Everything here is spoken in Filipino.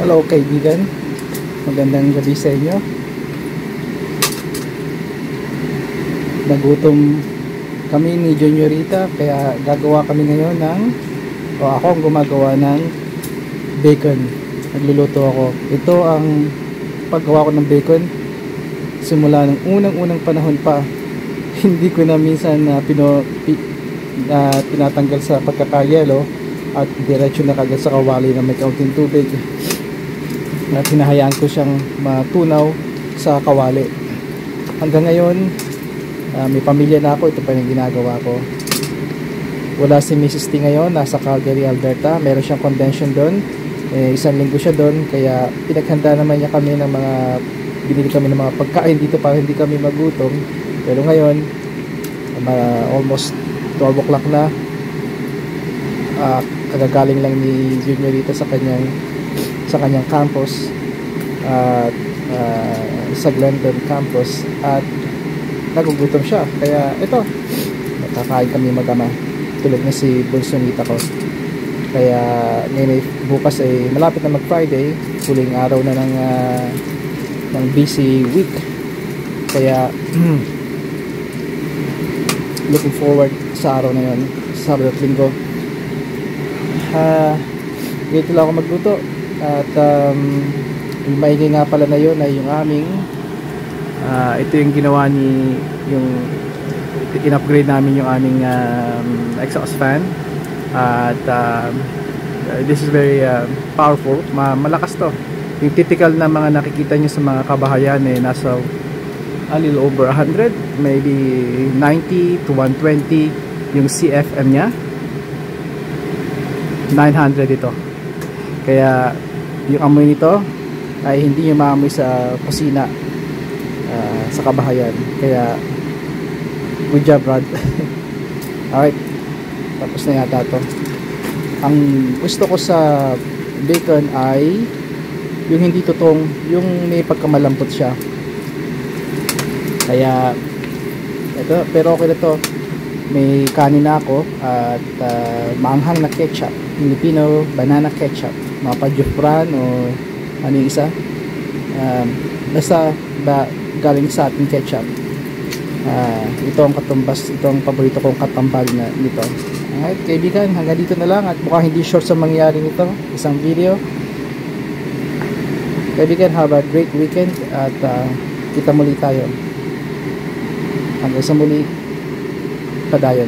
Hello kaibigan, magandang gabi sa inyo. Nagutom kami ni Juniorita kaya gagawa kami ngayon ako ang gumagawa ng bacon. Nagluluto ako. Ito ang paggawa ko ng bacon simula ng unang panahon pa. Hindi ko na minsan tinatanggal sa pagkakayelo at diretso na kagad sa kawali na may kaunting tubig. At hinahayaan ko siyang matunaw sa kawali. Hanggang ngayon, may pamilya na ako. Ito pa yung ginagawa ko. Wala si Mrs. T ngayon, nasa Calgary, Alberta. Meron siyang convention doon. Isang linggo siya doon, kaya pinaghanda naman niya kami ng binili kami ng mga pagkain dito para hindi kami magutom. Pero ngayon, almost 12 o'clock na. Kagagaling lang ni Juniorita sa kanyang campus at sa Glendon campus at nagugutom siya, kaya ito nakakain kami mag-ama, tulad na si Bunsonita ko. Kaya ngayon bukas ay malapit na mag Friday, huling araw na ng busy week, kaya looking forward sa araw na yun, Sabado at Linggo. Dito lang ako magluto. At yung maingay nga pala na yun ay yung aming ito yung ginawa yung in-upgrade namin yung aming exhaust fan. At this is very powerful. Malakas to. Yung typical na mga nakikita nyo sa mga kabahayan nasa a little over 100, maybe 90 to 120 yung CFM nya. 900 ito. Kaya yung amoy nito ay hindi yung maamoy sa kusina sa kabahayan. Kaya good job, Rod. Alright, tapos na yata to. Ang gusto ko sa bacon ay yung hindi tutong, yung may pagkamalambot siya. Kaya ito, pero okay na to. May kanin na ako at maanghang na ketchup, Filipino banana ketchup, mapajufran o ano yung isa, basta galing sa ating ketchup. Ito ang katumbas, ito ang paborito kong katambal na nito. Alright kaibigan, hanggang dito na lang at mukhang hindi short sa mangyari nito, isang video. Kaibigan, have a great weekend at kita muli tayo. Hanggang sa muli, padayon.